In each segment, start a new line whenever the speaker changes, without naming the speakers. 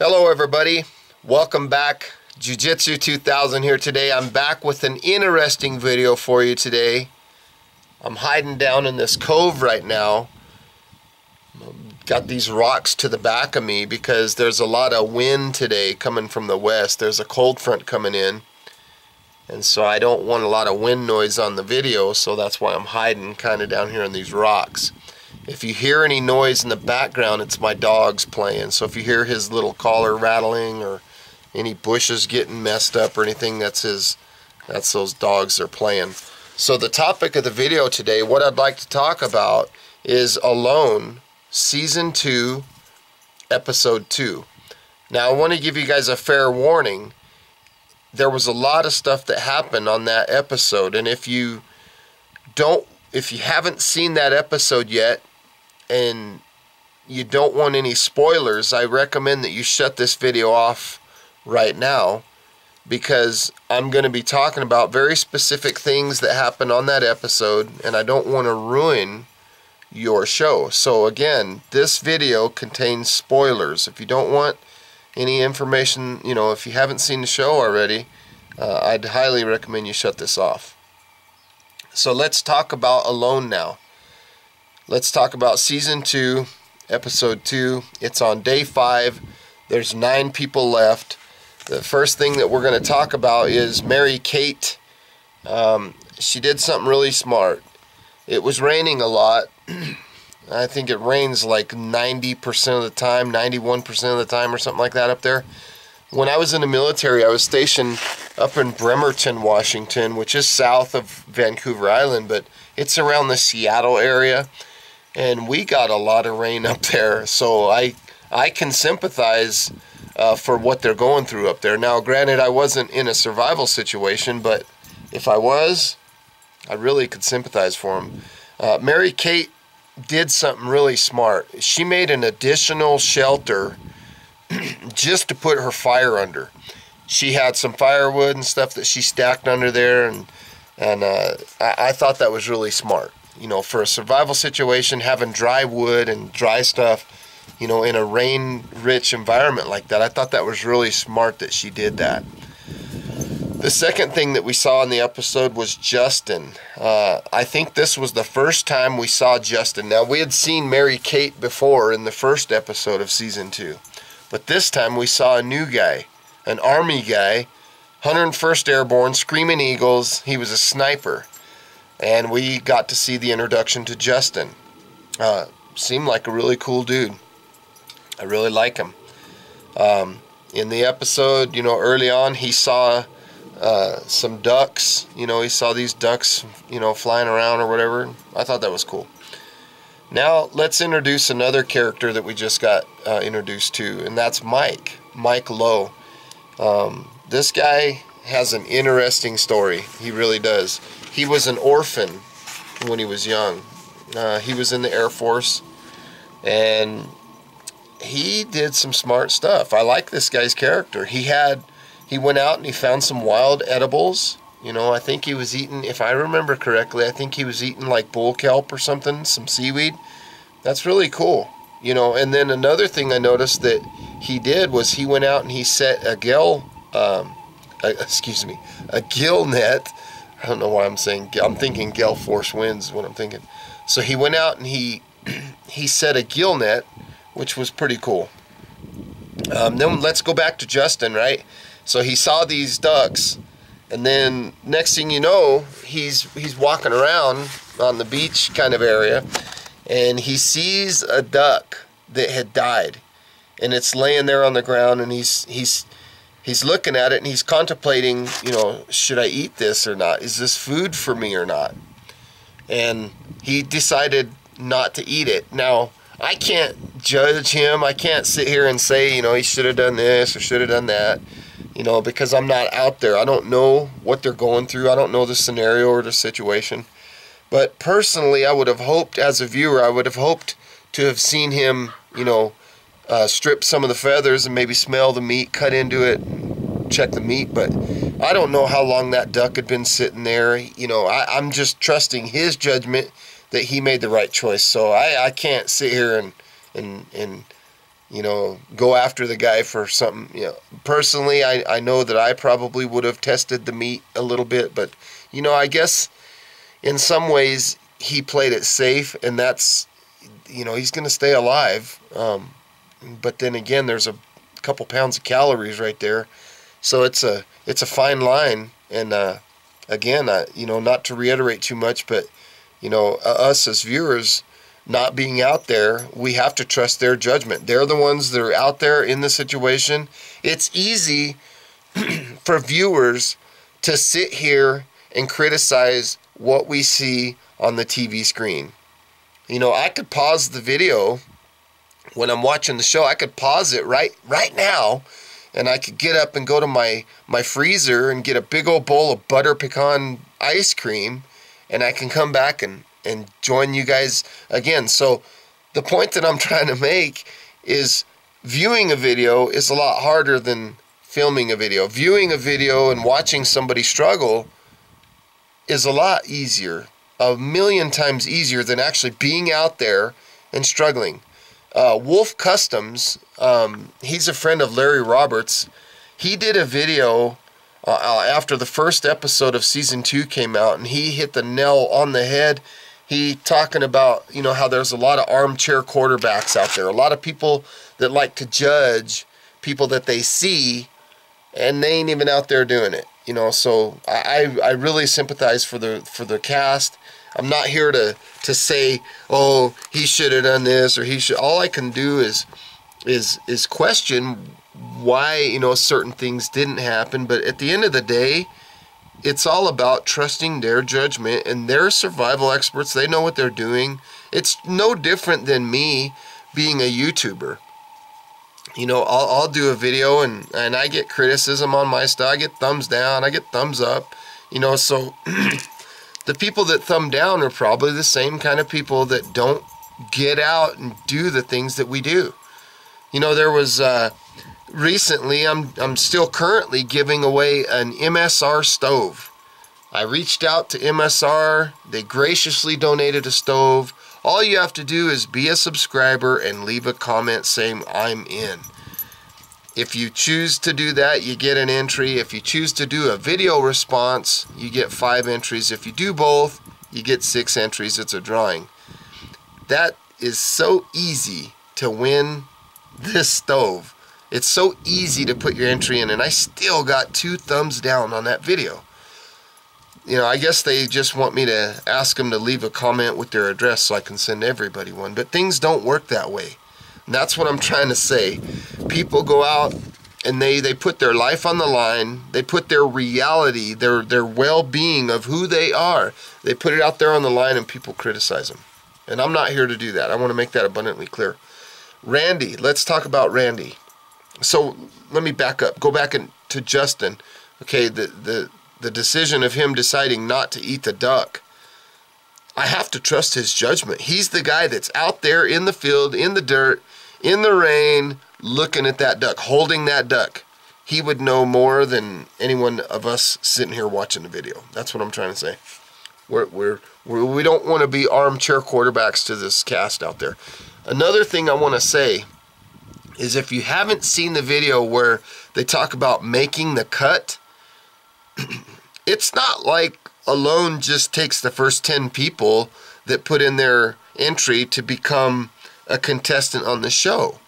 Hello everybody, welcome back. Jiu-Jitsu 2000 here today. I'm back with an interesting video for you today. I'm hiding down in this cove right now. Got these rocks to the back of me because there's a lot of wind today coming from the west. There's a cold front coming in, and so I don't want a lot of wind noise on the video, so that's why I'm hiding kind of down here in these rocks. If you hear any noise in the background, it's my dog's playing. So if you hear his little collar rattling or any bushes getting messed up or anything, that's those dogs are playing. So the topic of the video today, what I'd like to talk about is Alone, Season 2, Episode 2. Now I want to give you guys a fair warning. There was a lot of stuff that happened on that episode, and if you haven't seen that episode yet, and you don't want any spoilers, I recommend that you shut this video off right now, because I'm going to be talking about very specific things that happened on that episode, and I don't want to ruin your show. So again, this video contains spoilers. If you don't want any information, if you haven't seen the show already, I'd highly recommend you shut this off. So let's talk about Alone now. Let's talk about Season 2, Episode 2. It's on day 5. There's 9 people left. The first thing that we're going to talk about is Mary Kate. She did something really smart. It was raining a lot. I think it rains like 90% of the time, 91% of the time or something like that up there. When I was in the military, I was stationed up in Bremerton, Washington, which is south of Vancouver Island, but it's around the Seattle area. And we got a lot of rain up there, so I can sympathize for what they're going through up there. Now, granted, I wasn't in a survival situation, but if I was, I really could sympathize for them. Mary Kate did something really smart. She made an additional shelter just to put her fire under. She had some firewood and stuff that she stacked under there, and I thought that was really smart. For a survival situation, having dry wood and dry stuff, in a rain-rich environment like that, I thought that was really smart that she did that. The second thing that we saw in the episode was Justin. I think this was the first time we saw Justin. Now, we had seen Mary Kate before in the first episode of Season 2, but this time we saw a new guy, an Army guy, 101st Airborne, Screaming Eagles. He was a sniper. And we got to see the introduction to Justin. Seemed like a really cool dude. I really like him. In the episode, early on, he saw some ducks. He saw these ducks, flying around or whatever. I thought that was cool. Now, let's introduce another character that we just got introduced to, and that's Mike Lowe. This guy has an interesting story. He really does. He was an orphan when he was young. He was in the Air Force, and he did some smart stuff. I like this guy's character. He went out and he found some wild edibles. I think he was eating, if I remember correctly, I think he was eating like bull kelp or something, some seaweed. That's really cool. And then another thing I noticed that he did was he went out and he set a gill net. I don't know why I'm thinking gale force winds is what I'm thinking. So he went out and he set a gill net, which was pretty cool. Then let's go back to Justin, right? So he saw these ducks, and then next thing you know, he's walking around on the beach kind of area, and he sees a duck that had died, and it's laying there on the ground, and he's looking at it and he's contemplating, should I eat this or not? Is this food for me or not? And he decided not to eat it. Now, I can't judge him. I can't sit here and say, he should have done this or should have done that, because I'm not out there. I don't know what they're going through. I don't know the scenario or the situation. But personally, I would have hoped, as a viewer, I would have hoped to have seen him, strip some of the feathers and maybe smell the meat, cut into it, check the meat. But I don't know how long that duck had been sitting there. I'm just trusting his judgment that he made the right choice. So I can't sit here and go after the guy for something. Personally, I know that I probably would have tested the meat a little bit, but, I guess in some ways he played it safe, and that's, he's going to stay alive. But then again, there's a couple pounds of calories right there. So it's a fine line. And, again, not to reiterate too much, but, us as viewers, not being out there, we have to trust their judgment. They're the ones that are out there in the situation. It's easy for viewers to sit here and criticize what we see on the TV screen. I could pause the video when I'm watching the show. I could pause it right now, and I could get up and go to my freezer and get a big old bowl of butter pecan ice cream, and I can come back and join you guys again. So the point that I'm trying to make is viewing a video is a lot harder than filming a video. Viewing a video and watching somebody struggle is a lot easier, a million times easier than actually being out there and struggling. Wolf Customs, he's a friend of Larry Roberts. He did a video after the first episode of season 2 came out, and he hit the nail on the head. He talking about, how there's a lot of armchair quarterbacks out there. A lot of people that like to judge people that they see, and they ain't even out there doing it. So I really sympathize for the cast. I'm not here to say, oh, he should have done this, or he should. All I can do is question why, certain things didn't happen. But at the end of the day, it's all about trusting their judgment, and they're survival experts. They know what they're doing. It's no different than me being a YouTuber. I'll do a video and I get criticism on my stuff. I get thumbs down. I get thumbs up. So the people that thumb down are probably the same kind of people that don't get out and do the things that we do. There was recently, I'm still currently giving away an MSR stove. I reached out to MSR. They graciously donated a stove. All you have to do is be a subscriber and leave a comment saying I'm in. If you choose to do that, you get an entry. If you choose to do a video response, you get 5 entries. If you do both, you get 6 entries. It's a drawing. That is so easy to win this stove. It's so easy to put your entry in, and I still got 2 thumbs down on that video. I guess they just want me to ask them to leave a comment with their address so I can send everybody one. But things don't work that way. And that's what I'm trying to say. People go out and they put their life on the line. They put their reality, their well-being of who they are. They put it out there on the line, and people criticize them. And I'm not here to do that. I want to make that abundantly clear. Randy, let's talk about Randy. So let me back up. Go back to Justin. Okay, the decision of him deciding not to eat the duck. I have to trust his judgment. He's the guy that's out there in the field, in the dirt, in the rain, looking at that duck, holding that duck. He would know more than any one of us sitting here watching the video. That's what I'm trying to say. We don't want to be armchair quarterbacks to this cast out there. Another thing I want to say is, if you haven't seen the video where they talk about making the cut, it's not like Alone just takes the first 10 people that put in their entry to become a contestant on the show.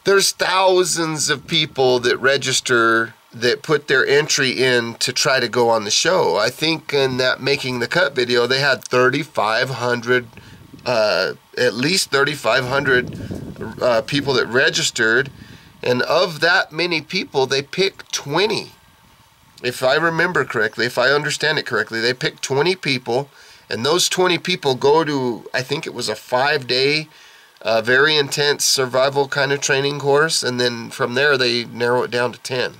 There's thousands of people that register that put their entry in to try to go on the show. I think in that Making the Cut video, they had 3,500, at least 3,500 people that registered. And of that many people, they picked 20. If I remember correctly, if I understand it correctly, they picked 20 people, and those 20 people go to, I think it was a 5-day, very intense survival kind of training course, and then from there they narrow it down to 10.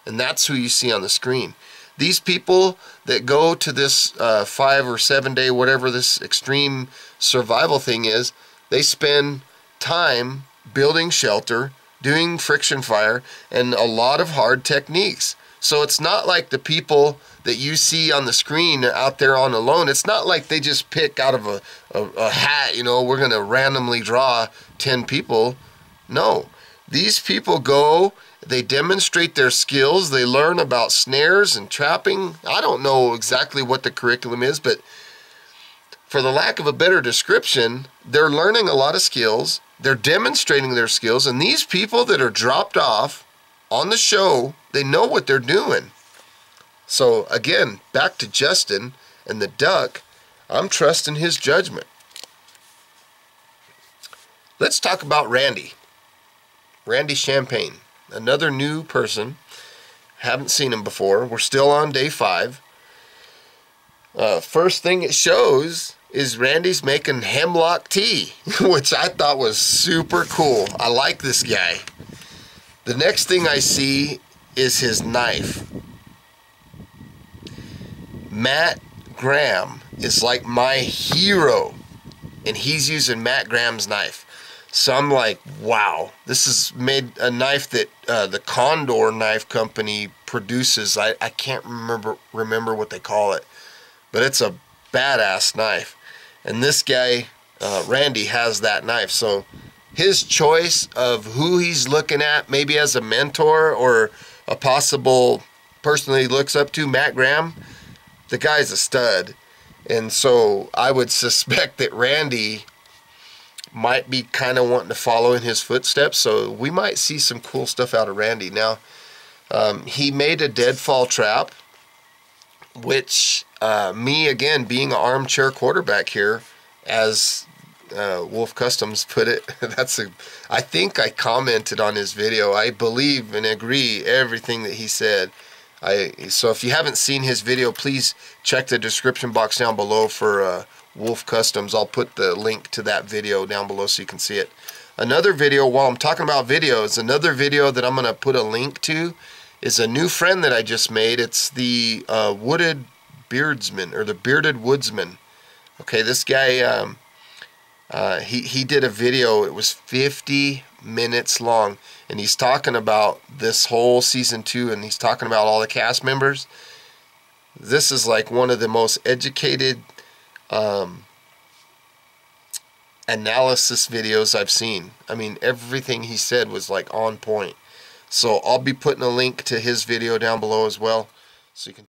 And that's who you see on the screen. These people that go to this 5 or 7 day, whatever this extreme survival thing is, they spend time building shelter, doing friction fire, and a lot of hard techniques. So it's not like the people that you see on the screen out there on Alone. It's not like they just pick out of a hat, we're going to randomly draw 10 people. No. These people go, they demonstrate their skills, they learn about snares and trapping. I don't know exactly what the curriculum is, but for the lack of a better description, they're learning a lot of skills, they're demonstrating their skills, and these people that are dropped off on the show, they know what they're doing. So again, back to Justin and the duck, I'm trusting his judgment. Let's talk about Randy. Randy Champagne, another new person. Haven't seen him before. We're still on day 5. First thing it shows is Randy's making hemlock tea, which I thought was super cool. I like this guy. The next thing I see is his knife. Matt Graham is like my hero, and he's using Matt Graham's knife. So I'm like, wow, this is made a knife that the Condor Knife Company produces. I can't remember what they call it, but it's a badass knife. And this guy, Randy, has that knife. So his choice of who he's looking at, maybe as a mentor or a possible person that he looks up to, Matt Graham, the guy's a stud. And so I would suspect that Randy might be kind of wanting to follow in his footsteps, so we might see some cool stuff out of Randy. Now, he made a deadfall trap, which me, again, being an armchair quarterback here, as Wolf Customs put it, I think I commented on his video. I believe and agree everything that he said. So if you haven't seen his video, please check the description box down below for Wolf Customs. I'll put the link to that video down below so you can see it. Another video, while I'm talking about videos, another video that I'm going to put a link to is a new friend that I just made. It's the Wooded Beardsman, or the Bearded Woodsman. Okay, this guy, he did a video. It was 50 minutes long, and he's talking about this whole season 2, and he's talking about all the cast members. This is like one of the most educated analysis videos I've seen. I mean, everything he said was like on point. So I'll be putting a link to his video down below as well, so you can